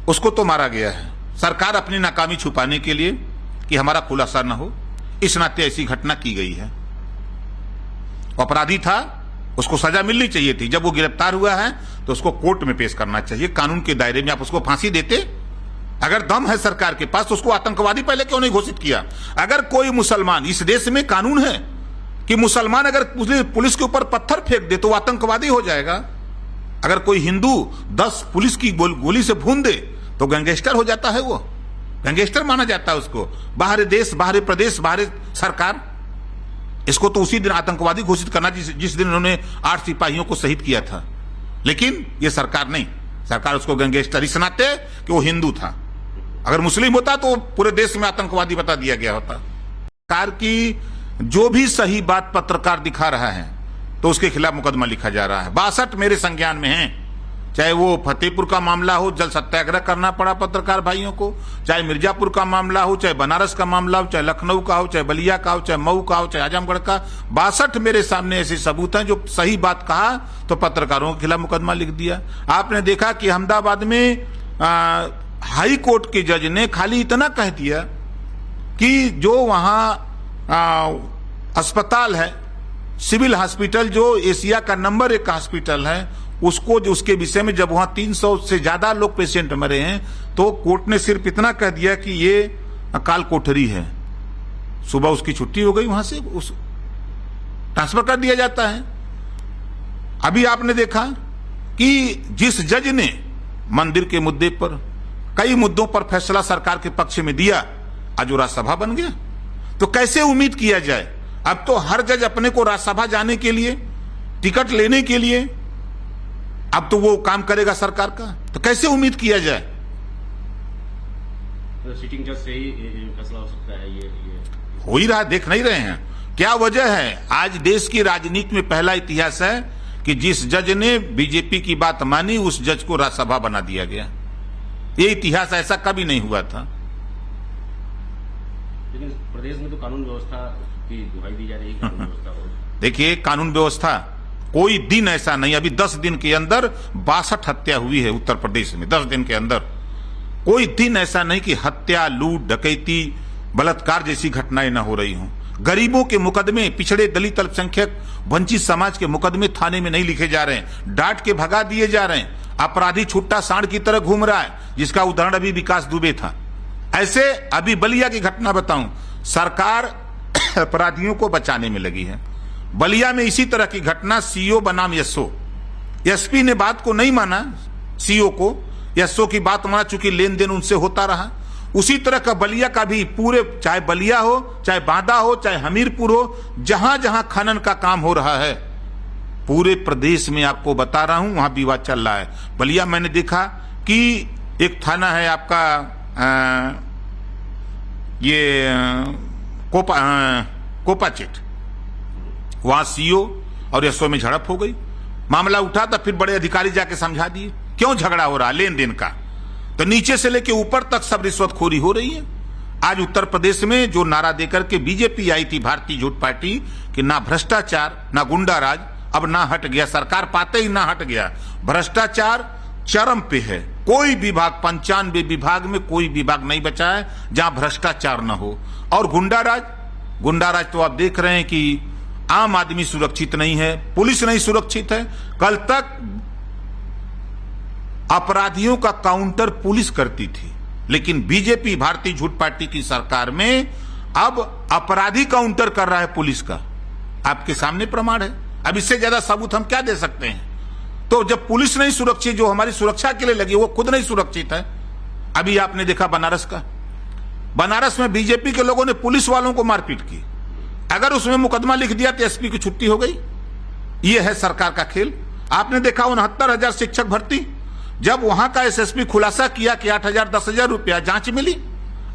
उसको तो मारा गया है। सरकार अपनी नाकामी छुपाने के लिए कि हमारा खुलासा न हो, इस नाते ऐसी घटना की गई है। अपराधी था, उसको सजा मिलनी चाहिए थी। जब वो गिरफ्तार हुआ है तो उसको कोर्ट में पेश करना चाहिए, कानून के दायरे में। आप उसको फांसी देते, अगर दम है सरकार के पास तो उसको आतंकवादी पहले क्यों नहीं घोषित किया? अगर कोई मुसलमान, इस देश में कानून है कि मुसलमान अगर पुलिस के ऊपर पत्थर फेंक दे तो वो आतंकवादी हो जाएगा। अगर कोई हिंदू 10 पुलिस की गोली से भून दे तो गैंगस्टर हो जाता है, वो गैंगस्टर माना जाता है उसको। बाहरी देश, बाहरी प्रदेश, बाहरी सरकार, इसको तो उसी दिन आतंकवादी घोषित करना जिस दिन उन्होंने 8 सिपाहियों को शहीद किया था। लेकिन ये सरकार नहीं, सरकार उसको गैंगस्टर इस नाते कि वो हिंदू था। अगर मुस्लिम होता तो पूरे देश में आतंकवादी बता दिया गया होता। सरकार की जो भी सही बात पत्रकार दिखा रहा है तो उसके खिलाफ मुकदमा लिखा जा रहा है। 62 मेरे संज्ञान में हैं, चाहे वो फतेहपुर का मामला हो, जल सत्याग्रह करना पड़ा पत्रकार भाइयों को, चाहे मिर्जापुर का मामला हो, चाहे बनारस का मामला हो, चाहे लखनऊ का हो, चाहे बलिया का हो, चाहे मऊ का हो, चाहे आजमगढ़ का। 62 मेरे सामने ऐसे सबूत हैं। जो सही बात कहा तो पत्रकारों के खिलाफ मुकदमा लिख दिया। आपने देखा कि अहमदाबाद में हाई कोर्ट के जज ने खाली इतना कह दिया कि जो वहां अस्पताल है, सिविल हॉस्पिटल, जो एशिया का नंबर 1 हॉस्पिटल है, उसको जो उसके विषय में जब वहां 300 से ज्यादा लोग पेशेंट मरे हैं तो कोर्ट ने सिर्फ इतना कह दिया कि ये काल कोठरी है। सुबह उसकी छुट्टी हो गई, वहां से उस ट्रांसफर कर दिया जाता है। अभी आपने देखा कि जिस जज ने मंदिर के मुद्दे पर, कई मुद्दों पर फैसला सरकार के पक्ष में दिया, आज वो राज्यसभा बन गया। तो कैसे उम्मीद किया जाए? अब तो हर जज अपने को राज्यसभा जाने के लिए, टिकट लेने के लिए, अब तो वो काम करेगा सरकार का। तो कैसे उम्मीद किया जाए? तो सिटिंग जज से ही फैसला हो सकता है। ये हो ही रहा, देख नहीं रहे हैं क्या वजह है? आज देश की राजनीति में पहला इतिहास है कि जिस जज ने बीजेपी की बात मानी उस जज को राज्यसभा बना दिया गया। ये इतिहास ऐसा कभी नहीं हुआ था। लेकिन प्रदेश में तो कानून व्यवस्था की दुहाई दी जा रही है। कानून व्यवस्था देखिए, कानून व्यवस्था कोई दिन ऐसा नहीं, अभी 10 दिन के अंदर 62 हत्या हुई है उत्तर प्रदेश में। 10 दिन के अंदर कोई दिन ऐसा नहीं कि हत्या, लूट, डकैती, बलात्कार जैसी घटनाएं न हो रही हों। गरीबों के मुकदमे, पिछड़े, दलित, अल्पसंख्यक, वंचित समाज के मुकदमे थाने में नहीं लिखे जा रहे हैं, डांट के भगा दिए जा रहे हैं। अपराधी छुट्टा सांड की तरह घूम रहा है, जिसका उदाहरण अभी विकास दुबे था। ऐसे अभी बलिया की घटना बताऊं, सरकार अपराधियों को बचाने में लगी है। बलिया में इसी तरह की घटना, सीओ बनाम एसओ, एसपी ने बात को नहीं माना, सीओ को, एसओ की बात माना, चूंकि लेन देन उनसे होता रहा। उसी तरह का बलिया का भी पूरे, चाहे बलिया हो, चाहे बांदा हो, चाहे हमीरपुर हो, जहां जहां खनन का काम हो रहा है, पूरे प्रदेश में आपको बता रहा हूं, वहां विवाद चल रहा है। बलिया मैंने देखा कि एक थाना है आपका ये कोपाचेट, वहां सीओ और एसओ में झड़प हो गई। मामला उठा तो फिर बड़े अधिकारी जाके समझा दिए क्यों झगड़ा हो रहा है, लेन देन का। तो नीचे से लेके ऊपर तक सब रिश्वतखोरी हो रही है। आज उत्तर प्रदेश में जो नारा देकर के बीजेपी आई थी, भारतीय जनता पार्टी, कि ना भ्रष्टाचार ना गुंडाराज, अब ना हट गया, सरकार पाते ही ना हट गया। भ्रष्टाचार चरम पे है। कोई विभाग, 95 विभाग में कोई विभाग नहीं बचा है जहां भ्रष्टाचार न हो। और गुंडाराज तो आप देख रहे हैं कि आम आदमी सुरक्षित नहीं है, पुलिस नहीं सुरक्षित है। कल तक अपराधियों का काउंटर पुलिस करती थी, लेकिन बीजेपी, भारतीय जनता पार्टी की सरकार में अब अपराधी काउंटर कर रहा है पुलिस का। आपके सामने प्रमाण है। अब इससे ज्यादा सबूत हम क्या दे सकते हैं? तो जब पुलिस नहीं सुरक्षित, जो हमारी सुरक्षा के लिए लगी, वो खुद नहीं सुरक्षित है। अभी आपने देखा बनारस का, बनारस में बीजेपी के लोगों ने पुलिस वालों को मारपीट की। अगर उसमें मुकदमा लिख दिया तो एसपी की छुट्टी हो गई। ये है सरकार का खेल। आपने देखा 69,000 शिक्षक भर्ती, जब वहां का एसएसपी खुलासा किया कि 8,000 10,000 रुपया जांच मिली,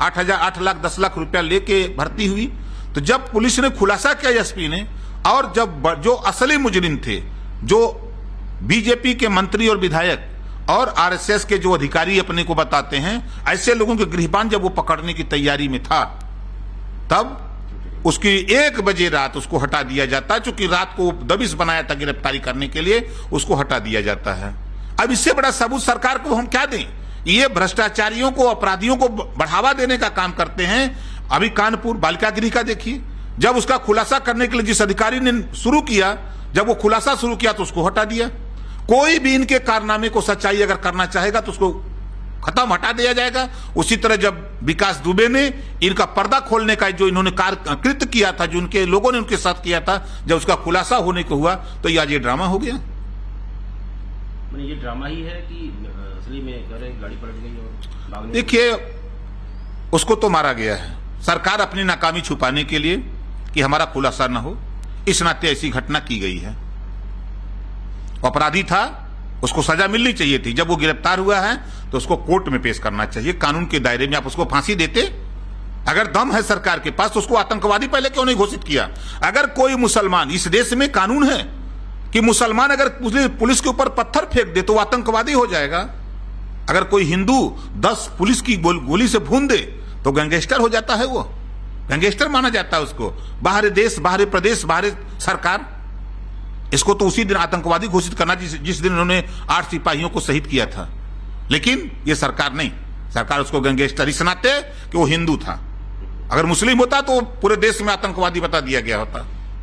8 लाख 10 लाख रुपया लेके भर्ती हुई। तो जब पुलिस ने खुलासा किया एसपी ने, और जब जो असली मुजरिम थे, जो बीजेपी के मंत्री और विधायक और आरएसएस के जो अधिकारी अपने को बताते हैं, ऐसे लोगों के गिरफ्तार जब वो पकड़ने की तैयारी में था, तब उसकी 1 बजे रात उसको हटा दिया जाता है। चूंकि रात को दबिश बनाया था गिरफ्तारी करने के लिए, उसको हटा दिया जाता है। अब इससे बड़ा सबूत सरकार को हम क्या दें ये भ्रष्टाचारियों को, अपराधियों को बढ़ावा देने का काम करते हैं। अभी कानपुर बालिका गृह का देखिए, जब उसका खुलासा करने के लिए जिस अधिकारी ने शुरू किया, जब वो खुलासा शुरू किया तो उसको हटा दिया। कोई भी इनके कारनामे को सच्चाई अगर करना चाहेगा तो उसको खत्म, हटा दिया जाएगा। उसी तरह जब विकास दुबे ने इनका पर्दा खोलने का जो इन्होंने कार्य कृत्य किया था, जो उनके लोगों ने उनके साथ किया था, जब उसका खुलासा होने को हुआ तो आज ये ड्रामा हो गया। मैंने ये ड्रामा ही है कि असली में कह रहे गाड़ी पलट गई और भागने। देखिए, उसको तो मारा गया है। सरकार अपनी नाकामी छुपाने के लिए कि हमारा खुलासा न हो, इस नाते ऐसी घटना की गई है। अपराधी था, उसको सजा मिलनी चाहिए थी। जब वो गिरफ्तार हुआ है तो उसको कोर्ट में पेश करना चाहिए, कानून के दायरे में। आप उसको फांसी देते, अगर दम है सरकार के पास तो उसको आतंकवादी पहले क्यों नहीं घोषित किया? अगर कोई मुसलमान, इस देश में कानून है कि मुसलमान अगर पुलिस के ऊपर पत्थर फेंक दे तो वो आतंकवादी हो जाएगा। अगर कोई हिंदू 10 पुलिस की गोली से भून दे तो गैंगस्टर हो जाता है, वो गैंगस्टर माना जाता है उसको। बाहरी देश, बाहरी प्रदेश, बाहरी सरकार, इसको तो उसी दिन आतंकवादी घोषित करना जिस दिन उन्होंने 8 सिपाहियों को शहीद किया था। लेकिन ये सरकार नहीं, सरकार उसको गैंगस्टर इस नाते कि वो हिंदू था। अगर मुस्लिम होता तो पूरे देश में आतंकवादी बता दिया गया होता।